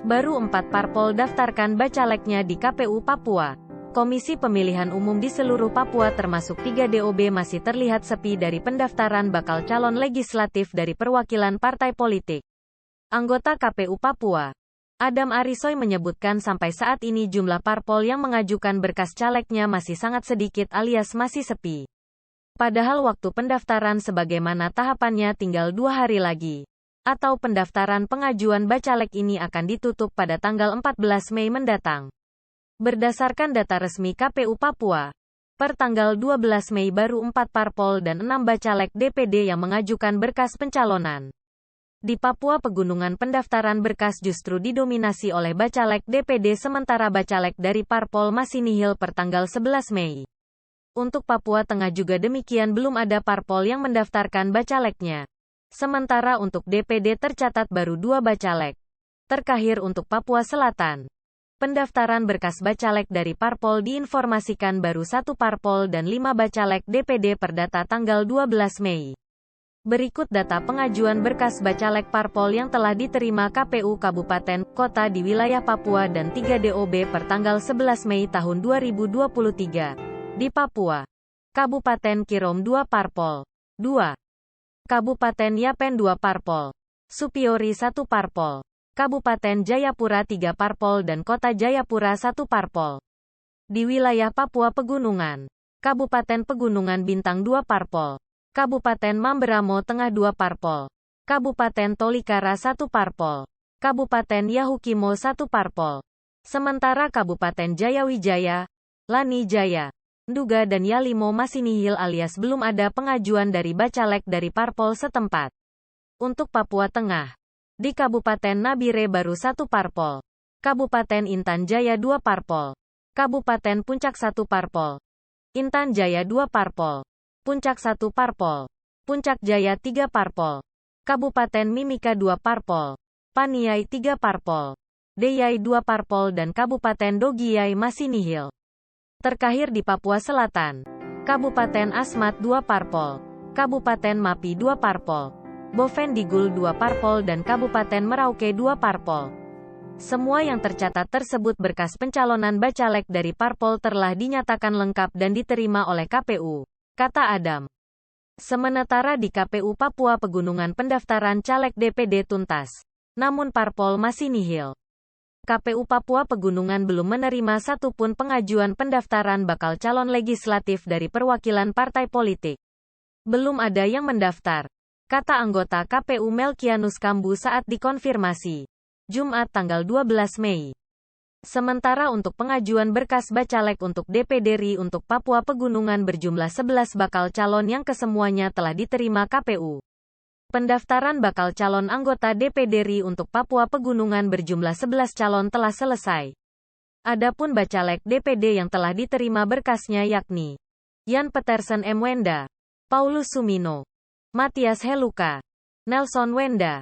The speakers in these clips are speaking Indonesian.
Baru 4 parpol daftarkan bacaleknya di KPU Papua. Komisi Pemilihan Umum di seluruh Papua termasuk 3 DOB masih terlihat sepi dari pendaftaran bakal calon legislatif dari perwakilan partai politik. Anggota KPU Papua, Adam Arisoy menyebutkan sampai saat ini jumlah parpol yang mengajukan berkas calegnya masih sangat sedikit alias masih sepi. Padahal waktu pendaftaran sebagaimana tahapannya tinggal 2 hari lagi. Atau pendaftaran pengajuan bacalek ini akan ditutup pada tanggal 14 Mei mendatang. Berdasarkan data resmi KPU Papua, per tanggal 12 Mei baru 4 parpol dan 6 bacalek DPD yang mengajukan berkas pencalonan. Di Papua Pegunungan pendaftaran berkas justru didominasi oleh bacalek DPD sementara bacalek dari parpol masih nihil per tanggal 11 Mei. Untuk Papua Tengah juga demikian, belum ada parpol yang mendaftarkan bacaleknya. Sementara untuk DPD tercatat baru 2 bacalek. Terakhir untuk Papua Selatan, pendaftaran berkas bacalek dari parpol diinformasikan baru 1 parpol dan 5 bacalek DPD per data tanggal 12 Mei. Berikut data pengajuan berkas bacalek parpol yang telah diterima KPU Kabupaten, Kota di wilayah Papua dan 3 DOB per tanggal 11 Mei tahun 2023. Di Papua, Kabupaten Kirom 2 parpol, 2. Kabupaten Yapen 2 parpol, Supiori 1 parpol, Kabupaten Jayapura 3 parpol dan Kota Jayapura 1 parpol. Di wilayah Papua Pegunungan, Kabupaten Pegunungan Bintang 2 parpol, Kabupaten Mamberamo Tengah 2 parpol, Kabupaten Tolikara 1 parpol, Kabupaten Yahukimo 1 parpol. Sementara Kabupaten Jayawijaya, Lani Jaya, Nduga dan Yalimo masih nihil alias belum ada pengajuan dari bacalek dari parpol setempat. Untuk Papua Tengah, di Kabupaten Nabire baru 1 parpol, Kabupaten Intan Jaya 2 parpol, Kabupaten Puncak 1 parpol, Intan Jaya 2 parpol, Puncak 1 parpol, Puncak Jaya 3 parpol, Kabupaten Mimika 2 parpol, Paniai 3 parpol, Deyai 2 parpol dan Kabupaten Dogiyai masih nihil. Terakhir di Papua Selatan, Kabupaten Asmat 2 parpol, Kabupaten Mapi 2 parpol, Bovendigul 2 parpol dan Kabupaten Merauke 2 parpol. Semua yang tercatat tersebut berkas pencalonan bacalek dari parpol telah dinyatakan lengkap dan diterima oleh KPU, kata Adam. Sementara di KPU Papua Pegunungan pendaftaran caleg DPD tuntas, namun parpol masih nihil. KPU Papua Pegunungan belum menerima satupun pengajuan pendaftaran bakal calon legislatif dari perwakilan partai politik. Belum ada yang mendaftar, kata anggota KPU Melkianus Kambu saat dikonfirmasi, Jumat tanggal 12 Mei. Sementara untuk pengajuan berkas bacalek untuk DPD RI untuk Papua Pegunungan berjumlah 11 bakal calon yang kesemuanya telah diterima KPU. Pendaftaran bakal calon anggota DPD RI untuk Papua Pegunungan berjumlah 11 calon telah selesai. Adapun bacalek DPD yang telah diterima berkasnya yakni Jan Petersen M. Wenda, Paulus Sumino, Matias Heluka, Nelson Wenda,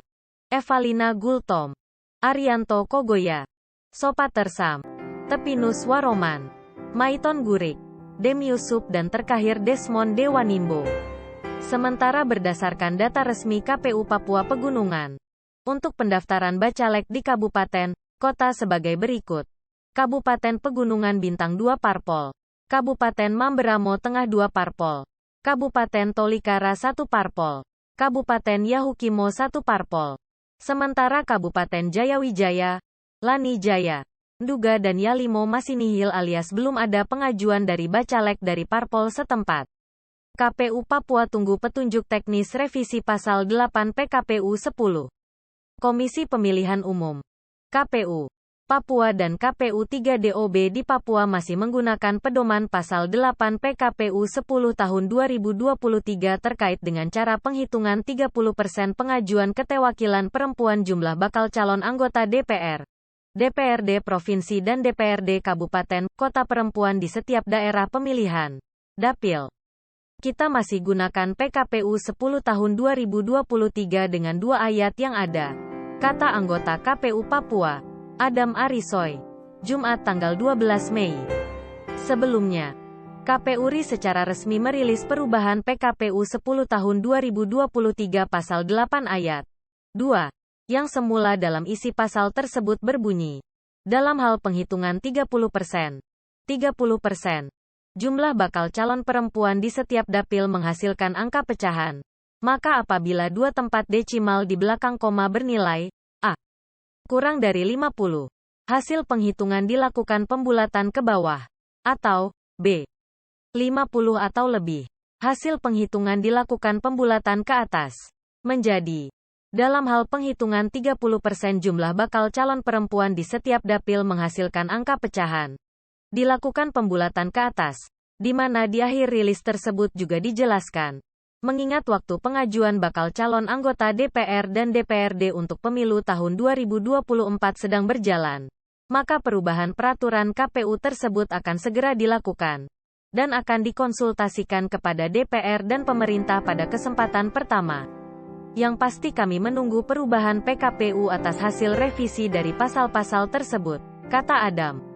Evalina Gultom, Arianto Kogoya, Sopatersam, Tepinus Waroman, Maiton Gurik, Demius Sup dan terakhir Desmond Dewanimbo. Sementara berdasarkan data resmi KPU Papua Pegunungan, untuk pendaftaran bacalek di kabupaten, kota sebagai berikut. Kabupaten Pegunungan Bintang 2 parpol, Kabupaten Mamberamo Tengah 2 parpol, Kabupaten Tolikara 1 parpol, Kabupaten Yahukimo 1 parpol. Sementara Kabupaten Jayawijaya, Lani Jaya, Nduga dan Yalimo masih nihil alias belum ada pengajuan dari bacalek dari parpol setempat. KPU Papua tunggu petunjuk teknis revisi pasal 8 PKPU 10. Komisi Pemilihan Umum, KPU Papua dan KPU 3 DOB di Papua masih menggunakan pedoman pasal 8 PKPU 10 tahun 2023 terkait dengan cara penghitungan 30% pengajuan keterwakilan perempuan jumlah bakal calon anggota DPR, DPRD Provinsi dan DPRD Kabupaten, Kota perempuan di setiap daerah pemilihan, Dapil. Kita masih gunakan PKPU 10 tahun 2023 dengan 2 ayat yang ada, kata anggota KPU Papua, Adam Arisoy, Jumat tanggal 12 Mei. Sebelumnya, KPU RI secara resmi merilis perubahan PKPU 10 tahun 2023 pasal 8 ayat 2, yang semula dalam isi pasal tersebut berbunyi, dalam hal penghitungan 30%, jumlah bakal calon perempuan di setiap dapil menghasilkan angka pecahan, maka apabila dua tempat desimal di belakang koma bernilai A kurang dari 50, hasil penghitungan dilakukan pembulatan ke bawah, atau B 50 atau lebih, hasil penghitungan dilakukan pembulatan ke atas, menjadi dalam hal penghitungan 30% jumlah bakal calon perempuan di setiap dapil menghasilkan angka pecahan. Dilakukan pembulatan ke atas, di mana di akhir rilis tersebut juga dijelaskan. Mengingat waktu pengajuan bakal calon anggota DPR dan DPRD untuk pemilu tahun 2024 sedang berjalan, maka perubahan peraturan KPU tersebut akan segera dilakukan, dan akan dikonsultasikan kepada DPR dan pemerintah pada kesempatan pertama. Yang pasti kami menunggu perubahan PKPU atas hasil revisi dari pasal-pasal tersebut, kata Adam.